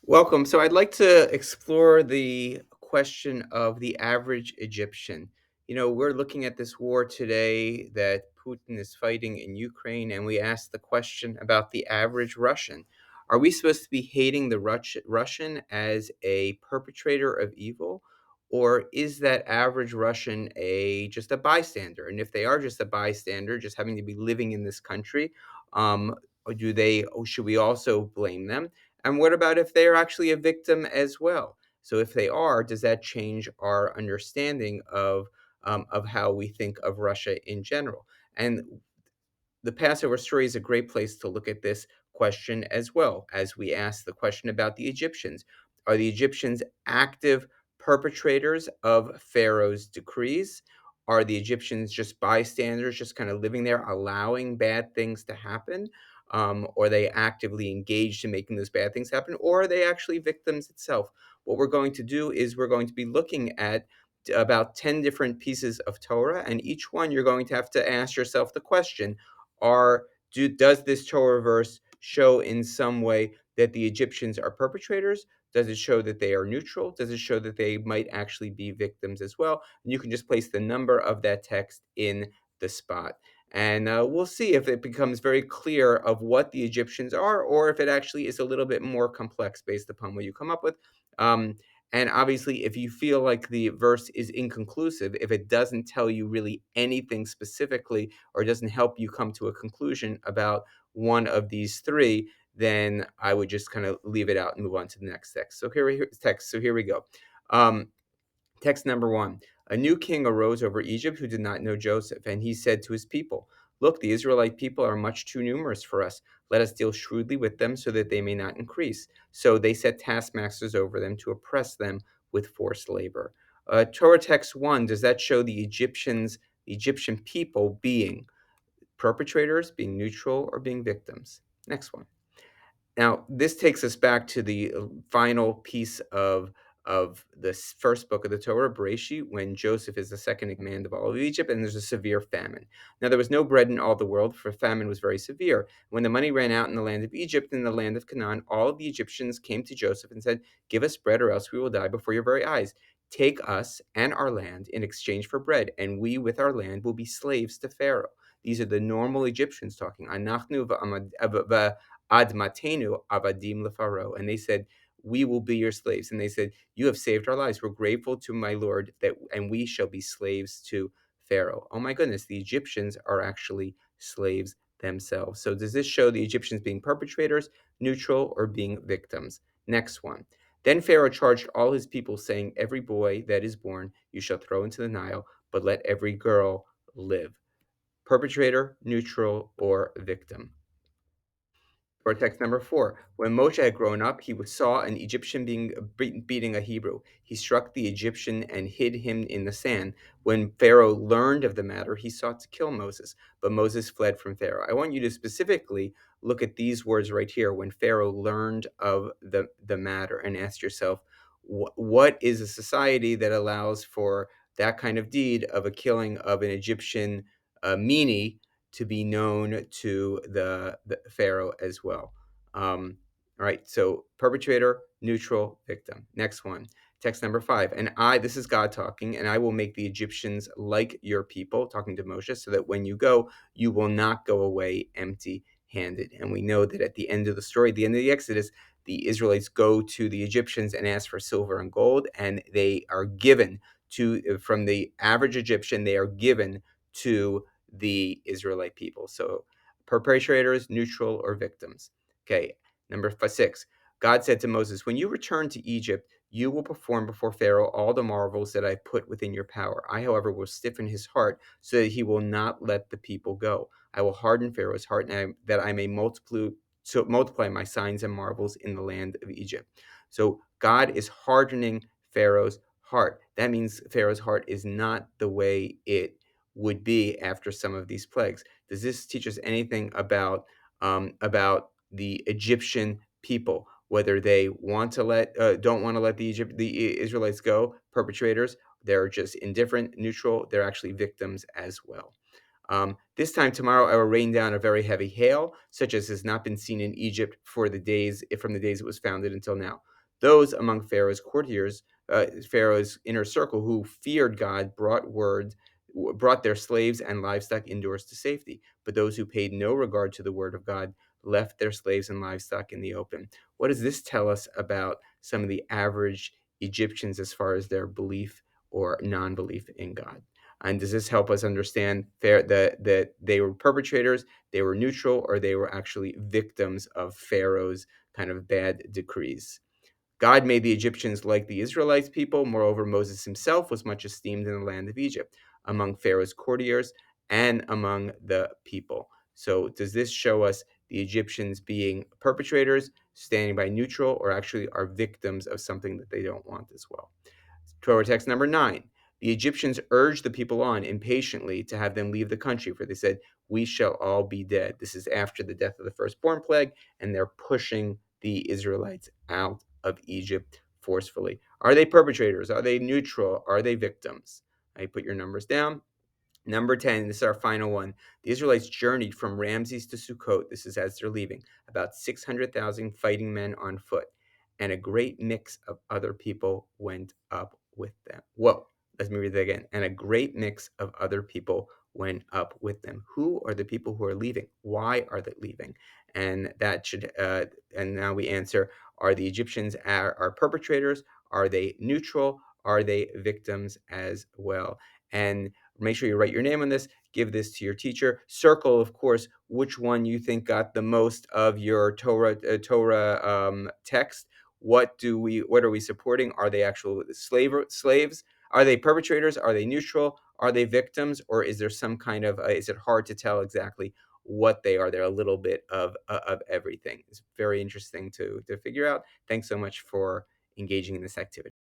Welcome. So I'd like to explore the question of the average Egyptian. We're looking at this war today that Putin is fighting in Ukraine, and we ask the question about the average Russian. Are we supposed to be hating the Russian as a perpetrator of evil, or is that average Russian a just a bystander? And if they are just a bystander, just having to be living in this country, or should we also blame them? And what about if they are actually a victim as well? So if they are, does that change our understanding of how we think of Russia in general? And the Passover story is a great place to look at this question as well, as we ask the question about the Egyptians. Are the Egyptians active perpetrators of Pharaoh's decrees? Are the Egyptians just bystanders, just kind of living there, allowing bad things to happen? Or are they actively engaged in making those bad things happen? Or are they actually victims itself? What we're going to do is we're going to be looking at about 10 different pieces of Torah, and each one you're going to have to ask yourself the question are does this Torah verse show in some way that the Egyptians are perpetrators? Does it show that they are neutral? Does it show that they might actually be victims as well? And you can just place the number of that text in the spot. And we'll see if it becomes very clear of what the Egyptians are, or if it actually is a little bit more complex based upon what you come up with. Um, and obviously, if you feel like the verse is inconclusive, if it doesn't tell you really anything specifically, or doesn't help you come to a conclusion about one of these three, then I would just kind of leave it out and move on to the next text. So here we go. Um, Text number one. A new king arose over Egypt who did not know Joseph, and he said to his people, Look, the Israelite people are much too numerous for us. Let us deal shrewdly with them so that they may not increase. So they set taskmasters over them to oppress them with forced labor. Torah text 1, does that show the Egyptian people being perpetrators, being neutral, or being victims? Next one. Now, this takes us back to the final piece of this first book of the Torah, Bereshit, when Joseph is the second in command of all of Egypt, and there's a severe famine. Now, there was no bread in all the world, for famine was very severe. When the money ran out in the land of Egypt and in the land of Canaan, all of the Egyptians came to Joseph and said, Give us bread, or else we will die before your very eyes. Take us and our land in exchange for bread, and we with our land will be slaves to Pharaoh. These are the normal Egyptians talking. Anachnu Admatenu avadim lefaro. And they said, we will be your slaves. And they said, you have saved our lives. We're grateful to my Lord that, and we shall be slaves to Pharaoh. Oh my goodness, the Egyptians are actually slaves themselves. So does this show the Egyptians being perpetrators, neutral, or being victims? Next one. Then Pharaoh charged all his people, saying, Every boy that is born you shall throw into the Nile, but let every girl live. Perpetrator, neutral, or victim? Or text number 4. When Moshe had grown up, he saw an Egyptian beating a Hebrew. He struck the Egyptian and hid him in the sand. When Pharaoh learned of the matter, he sought to kill Moses, but Moses fled from Pharaoh. I want you to specifically look at these words right here. When Pharaoh learned of the matter, and ask yourself, what is a society that allows for that kind of deed of a killing of an Egyptian meanie to be known to the Pharaoh as well. All right, so perpetrator, neutral, victim. Next one, text number 5. And this is God talking, and I will make the Egyptians like your people, talking to Moshe, so that when you go, you will not go away empty handed. And we know that at the end of the story, the end of the Exodus, the Israelites go to the Egyptians and ask for silver and gold, and they are given from the average Egyptian, they are given to the Israelite people. So perpetrators, neutral, or victims. Okay, number 6. God said to Moses, When you return to Egypt, you will perform before Pharaoh all the marvels that I put within your power. I, however, will stiffen his heart so that he will not let the people go. I will harden Pharaoh's heart that I may multiply my signs and marvels in the land of Egypt. So God is hardening Pharaoh's heart. That means Pharaoh's heart is not the way it would be after some of these plagues. Does this teach us anything about the Egyptian people, whether they don't want to let the Israelites go? Perpetrators, they're just indifferent, neutral. They're actually victims as well. This time tomorrow I will rain down a very heavy hail, such as has not been seen in Egypt for the days from the days it was founded until now. Those among Pharaoh's courtiers, Pharaoh's inner circle, who feared God, brought their slaves and livestock indoors to safety. But those who paid no regard to the word of God left their slaves and livestock in the open. What does this tell us about some of the average Egyptians as far as their belief or non belief in God? And does this help us understand that they were perpetrators, they were neutral, or they were actually victims of Pharaoh's kind of bad decrees? God made the Egyptians like the Israelites people. Moreover, Moses himself was much esteemed in the land of Egypt, among Pharaoh's courtiers and among the people. So, does this show us the Egyptians being perpetrators, standing by neutral, or actually are victims of something that they don't want as well? Torah text number 9. The Egyptians urged the people on impatiently to have them leave the country, for they said, "We shall all be dead." This is after the death of the firstborn plague, and they're pushing the Israelites out of Egypt forcefully. Are they perpetrators? Are they neutral? Are they victims? I put your numbers down. Number 10, this is our final one. The Israelites journeyed from Ramses to Sukkot. This is as they're leaving. About 600,000 fighting men on foot, and a great mix of other people went up with them. Whoa, let me read that again. And a great mix of other people went up with them. Who are the people who are leaving? Why are they leaving? And that should, and now we answer, are the Egyptians are perpetrators? Are they neutral? Are they victims as well? And make sure you write your name on this, give this to your teacher. Circle, of course, which one you think got the most of your Torah text. What are we supporting? Are they actual slaves? Are they perpetrators? Are they neutral? Are they victims? Or is there some kind of is it hard to tell exactly what they are? They're a little bit of everything. It's very interesting to figure out. Thanks so much for engaging in this activity.